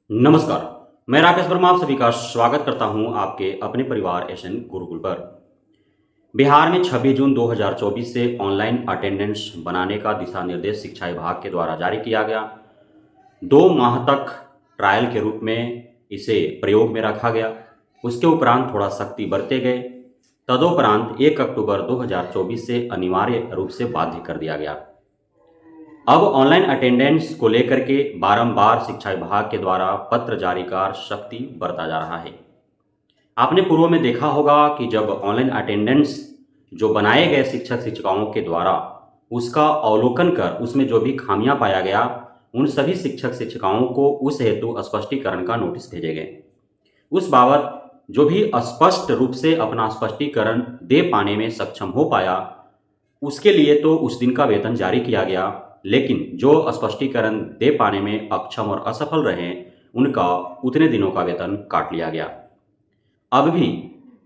नमस्कार। मैं राकेश वर्मा आप सभी का स्वागत करता हूं आपके अपने परिवार एशन गुरुकुल पर। बिहार में 26 जून 2024 से ऑनलाइन अटेंडेंस बनाने का दिशा निर्देश शिक्षा विभाग के द्वारा जारी किया गया। 2 माह तक ट्रायल के रूप में इसे प्रयोग में रखा गया। उसके उपरांत थोड़ा सख्ती बरते गए। तदोपरांत 1 अक्टूबर 2024 से अनिवार्य रूप से बाध्य कर दिया गया। अब ऑनलाइन अटेंडेंस को लेकर के बारंबार शिक्षा विभाग के द्वारा पत्र जारी कर सख्ती बरता जा रहा है। आपने पूर्व में देखा होगा कि जब ऑनलाइन अटेंडेंस जो बनाए गए शिक्षक शिक्षिकाओं के द्वारा उसका अवलोकन कर उसमें जो भी खामियां पाया गया, उन सभी शिक्षक शिक्षिकाओं को उस हेतु स्पष्टीकरण का नोटिस भेजे गए। उस बाबत जो भी स्पष्ट रूप से अपना स्पष्टीकरण दे पाने में सक्षम हो पाया, उसके लिए तो उस दिन का वेतन जारी किया गया, लेकिन जो स्पष्टीकरण दे पाने में अक्षम और असफल रहे, उनका उतने दिनों का वेतन काट लिया गया। अब भी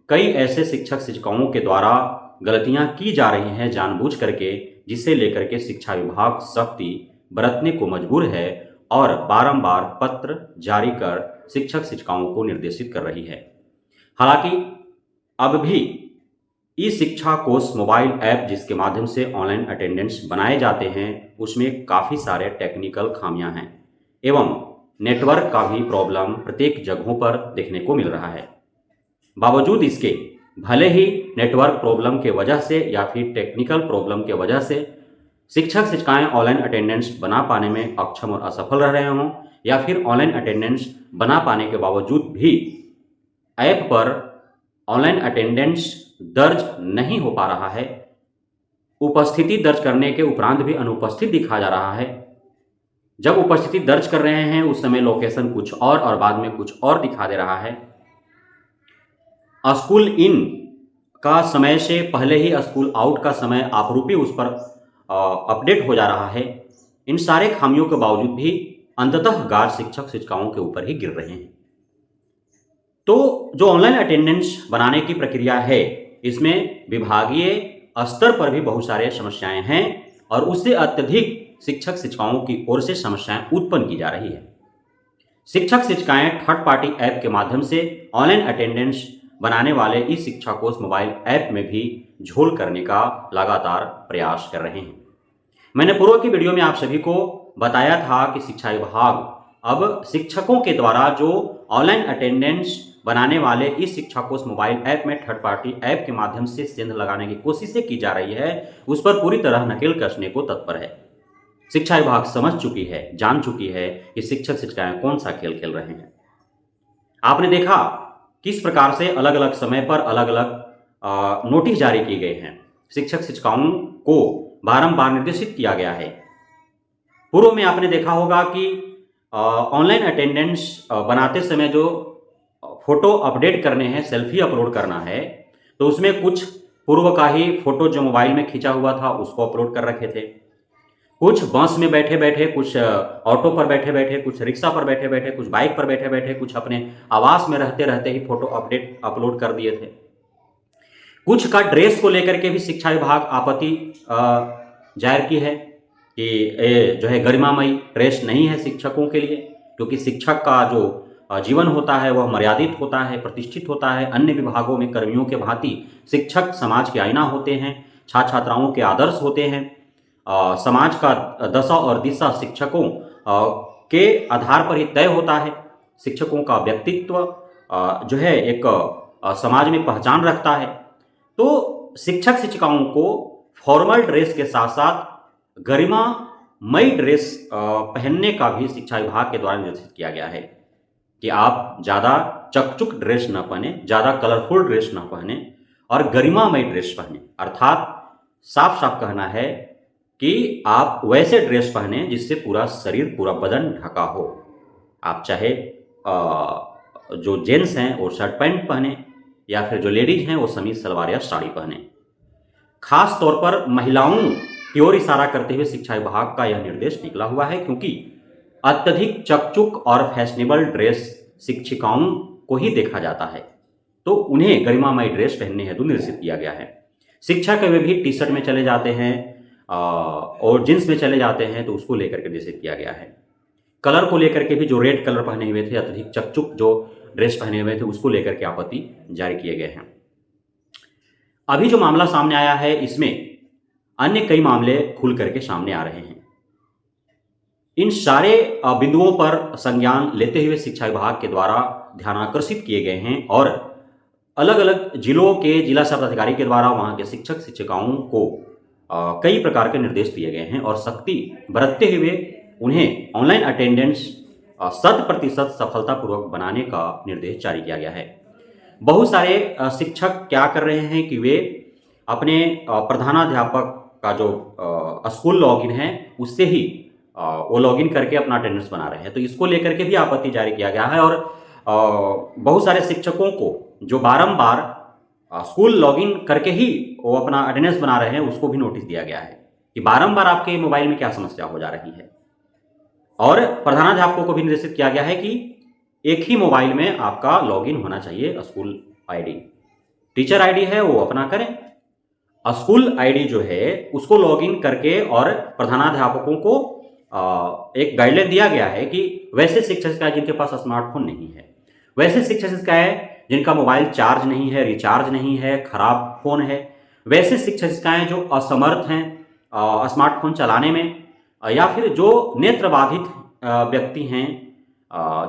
कई ऐसे शिक्षक शिक्षिकाओं के द्वारा गलतियां की जा रही हैं जानबूझ करके, जिसे लेकर के शिक्षा विभाग सख्ती बरतने को मजबूर है और बारंबार पत्र जारी कर शिक्षक शिक्षिकाओं को निर्देशित कर रही है। हालांकि अब भी ई शिक्षा कोष मोबाइल ऐप जिसके माध्यम से ऑनलाइन अटेंडेंस बनाए जाते हैं, उसमें काफ़ी सारे टेक्निकल खामियां हैं एवं नेटवर्क का भी प्रॉब्लम प्रत्येक जगहों पर देखने को मिल रहा है। बावजूद इसके भले ही नेटवर्क प्रॉब्लम के वजह से या फिर टेक्निकल प्रॉब्लम के वजह से शिक्षक शिक्षिकाएं ऑनलाइन अटेंडेंस बना पाने में अक्षम और असफल रह रहे हों, या फिर ऑनलाइन अटेंडेंस बना पाने के बावजूद भी ऐप पर ऑनलाइन अटेंडेंस दर्ज नहीं हो पा रहा है, उपस्थिति दर्ज करने के उपरांत भी अनुपस्थित दिखा जा रहा है। जब उपस्थिति दर्ज कर रहे हैं उस समय लोकेशन कुछ और बाद में कुछ और दिखा दे रहा है। स्कूल इन का समय से पहले ही स्कूल आउट का समय आपरूपी उस पर अपडेट हो जा रहा है। इन सारे खामियों के बावजूद भी अंततः गाज शिक्षक शिक्षिकाओं के ऊपर ही गिर रहे हैं। तो जो ऑनलाइन अटेंडेंस बनाने की प्रक्रिया है, इसमें विभागीय स्तर पर भी बहुत सारे समस्याएं हैं और उससे अत्यधिक शिक्षक शिक्षिकाओं की ओर से समस्याएं उत्पन्न की जा रही है। शिक्षक शिक्षिकाएं थर्ड पार्टी ऐप के माध्यम से ऑनलाइन अटेंडेंस बनाने वाले इस शिक्षा कोष मोबाइल ऐप में भी झोल करने का लगातार प्रयास कर रहे हैं। मैंने पूर्व की वीडियो में आप सभी को बताया था कि शिक्षा विभाग अब शिक्षकों के द्वारा जो ऑनलाइन अटेंडेंस बनाने वाले इस शिक्षा कोष मोबाइल ऐप में थर्ड पार्टी ऐप के माध्यम से सेंध लगाने की कोशिशें की जा रही है, उस पर पूरी तरह नकेल कसने को तत्पर है। शिक्षा विभाग समझ चुकी है, जान चुकी है कि शिक्षक शिक्षिकाएं कौन सा खेल खेल रहे हैं। आपने देखा किस प्रकार से अलग अलग समय पर अलग अलग नोटिस जारी किए गए हैं, शिक्षक शिक्षिकाओं को बारंबार निर्देशित किया गया है। पूर्व में आपने देखा होगा कि ऑनलाइन अटेंडेंस बनाते समय जो फोटो अपडेट करने हैं, सेल्फी अपलोड करना है, तो उसमें कुछ पूर्व का ही फोटो जो मोबाइल में खींचा हुआ था उसको अपलोड कर रखे थे। कुछ बस में बैठे बैठे, कुछ ऑटो पर बैठे बैठे, कुछ रिक्शा पर बैठे बैठे, कुछ बाइक पर बैठे बैठे, कुछ अपने आवास में रहते रहते ही फोटो अपलोड कर दिए थे। कुछ का ड्रेस को लेकर के भी शिक्षा विभाग आपत्ति जाहिर की है कि ये जो है गरिमामयी ड्रेस नहीं है शिक्षकों के लिए, क्योंकि शिक्षक का जो जीवन होता है वह मर्यादित होता है, प्रतिष्ठित होता है। अन्य विभागों में कर्मियों के भांति शिक्षक समाज के आईना होते हैं, छात्र छात्राओं के आदर्श होते हैं। समाज का दशा और दिशा शिक्षकों के आधार पर ही तय होता है। शिक्षकों का व्यक्तित्व जो है एक समाज में पहचान रखता है। तो शिक्षक शिक्षिकाओं को फॉर्मल ड्रेस के साथ साथ गरिमामयी ड्रेस पहनने का भी शिक्षा विभाग के द्वारा निर्देशित किया गया है कि आप ज़्यादा चकचुक ड्रेस न पहने, ज़्यादा कलरफुल ड्रेस न पहने और गरिमामयी ड्रेस पहने। अर्थात साफ साफ कहना है कि आप वैसे ड्रेस पहने जिससे पूरा शरीर, पूरा बदन ढका हो। आप चाहे जो जेंट्स हैं वो शर्ट पैंट पहने, या फिर जो लेडीज हैं वो समीज सलवार या साड़ी पहने। खास तौर पर महिलाओं की ओर इशारा करते हुए शिक्षा विभाग का यह निर्देश निकला हुआ है, क्योंकि अत्यधिक चकचुक और फैशनेबल ड्रेस शिक्षिकाओं को ही देखा जाता है, तो उन्हें गरिमामयी ड्रेस पहनने हेतु निर्देशित किया गया है। शिक्षक वे भी टी शर्ट में चले जाते हैं और जींस में चले जाते हैं, तो उसको लेकर के निर्देशित किया गया है। कलर को लेकर के भी, जो रेड कलर पहने हुए थे, अत्यधिक चकचुक जो ड्रेस पहने हुए थे, उसको लेकर के आपत्ति जारी किए गए हैं। अभी जो मामला सामने आया है, इसमें अन्य कई मामले खुल करके सामने आ रहे हैं। इन सारे बिंदुओं पर संज्ञान लेते हुए शिक्षा विभाग के द्वारा ध्यानाकर्षित किए गए हैं और अलग अलग जिलों के जिला शिक्षा पदाधिकारी के द्वारा वहां के शिक्षक शिक्षिकाओं को कई प्रकार के निर्देश दिए गए हैं और सख्ती बरतते हुए उन्हें ऑनलाइन अटेंडेंस 100% सफलतापूर्वक बनाने का निर्देश जारी किया गया है। बहुत सारे शिक्षक क्या कर रहे हैं कि वे अपने प्रधानाध्यापक का जो स्कूल लॉगिन है उससे ही वो लॉगिन करके अपना अटेंडेंस बना रहे हैं, तो इसको लेकर के भी आपत्ति जारी किया गया है। और बहुत सारे शिक्षकों को जो बारंबार स्कूल लॉगिन करके ही वो अपना अटेंडेंस बना रहे हैं, उसको भी नोटिस दिया गया है कि बारंबार आपके मोबाइल में क्या समस्या हो जा रही है। और प्रधानाध्यापकों को भी निर्देशित किया गया है कि एक ही मोबाइल में आपका लॉगिन होना चाहिए। स्कूल आईडी, टीचर आईडी है वो अपना करें, स्कूल आईडी जो है उसको लॉगिन करके, और प्रधानाध्यापकों को एक गाइडलाइन दिया गया है कि वैसे शिक्षक शिक्षिकाएं जिनके पास स्मार्टफोन नहीं है, वैसे शिक्षक शिक्षिकाएं जिनका मोबाइल चार्ज नहीं है, रिचार्ज नहीं है, खराब फोन है, वैसे शिक्षक शिक्षिकाएं जो असमर्थ हैं स्मार्टफोन चलाने में, या फिर जो नेत्र बाधित व्यक्ति हैं,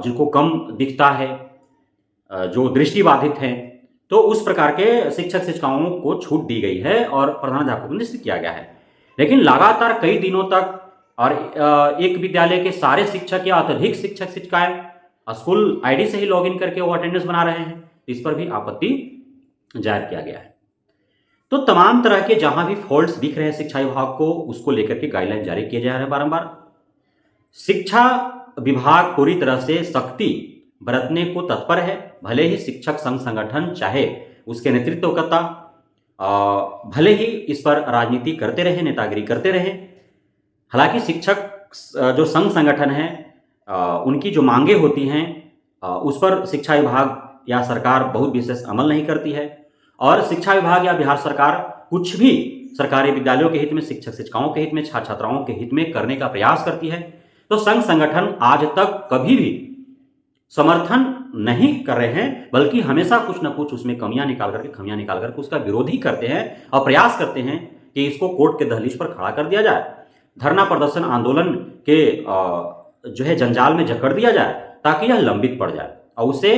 जिनको कम दिखता है, जो दृष्टि बाधित हैं, तो उस प्रकार के शिक्षक शिक्षिकाओं को छूट दी गई है और प्रधानाध्यापकों को निश्चित किया गया है। लेकिन लगातार कई दिनों तक और एक विद्यालय के सारे शिक्षक या अत्यधिक शिक्षक शिक्षिकाएं स्कूल आईडी से ही लॉगिन करके वो अटेंडेंस बना रहे हैं, इस पर भी आपत्ति जाहिर किया गया है। तो तमाम तरह के जहां भी फॉल्ट्स दिख रहे हैं शिक्षा विभाग को, उसको लेकर के गाइडलाइन जारी किए जा रहे हैं बारंबार। शिक्षा विभाग पूरी तरह से सख्ती बरतने को तत्पर है, भले ही शिक्षक संघ संगठन चाहे उसके नेतृत्व करता, भले ही इस पर राजनीति करते रहे, नेतागिरी करते रहे। हालांकि शिक्षक जो संघ संगठन है उनकी जो मांगे होती हैं उस पर शिक्षा विभाग या सरकार बहुत विशेष अमल नहीं करती है, और शिक्षा विभाग या बिहार सरकार कुछ भी सरकारी विद्यालयों के हित में, शिक्षक शिक्षिकाओं के हित में, छात्र छात्राओं के हित में करने का प्रयास करती है। तो संघ संगठन आज तक कभी भी समर्थन नहीं कर रहे हैं, बल्कि हमेशा कुछ न कुछ उसमें खामियां निकाल करके उसका विरोध ही करते हैं और प्रयास करते हैं कि इसको कोर्ट के दहलीज पर खड़ा कर दिया जाए, धरना प्रदर्शन आंदोलन के जो है जंजाल में जकड़ दिया जाए, ताकि यह लंबित पड़ जाए और उससे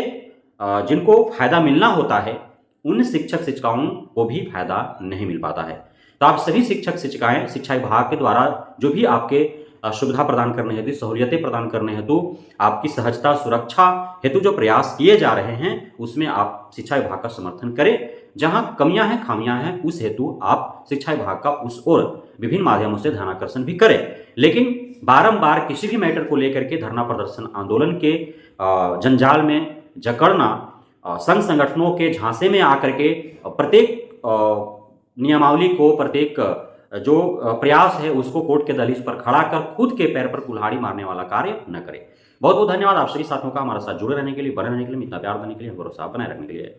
जिनको फायदा मिलना होता है उन शिक्षक शिक्षिकाओं को भी फायदा नहीं मिल पाता है। तो आप सभी शिक्षक शिक्षिकाएं शिक्षा विभाग के द्वारा जो भी आपके सुविधा प्रदान करने हेतु, सहूलियतें प्रदान करने हेतु, आपकी सहजता सुरक्षा हेतु जो प्रयास किए जा रहे हैं, उसमें आप शिक्षा विभाग का समर्थन करें। जहां कमियां हैं, खामियां हैं, उस हेतु आप शिक्षा विभाग का उस ओर विभिन्न माध्यमों से ध्यानाकर्षण भी करें। लेकिन बारंबार किसी भी मैटर को लेकर के धरना प्रदर्शन आंदोलन के जंजाल में जकड़ना, संघ संगठनों के झांसे में आकर के प्रत्येक नियमावली को, प्रत्येक जो प्रयास है उसको कोर्ट के दहलीज पर खड़ा कर खुद के पैर पर कुल्हाड़ी मारने वाला कार्य न करें। बहुत बहुत धन्यवाद आप सभी साथियों का हमारे साथ जुड़े रहने के लिए, बने रहने के लिए, इतना प्यार देने के लिए, भरोसा बनाए रखने के लिए।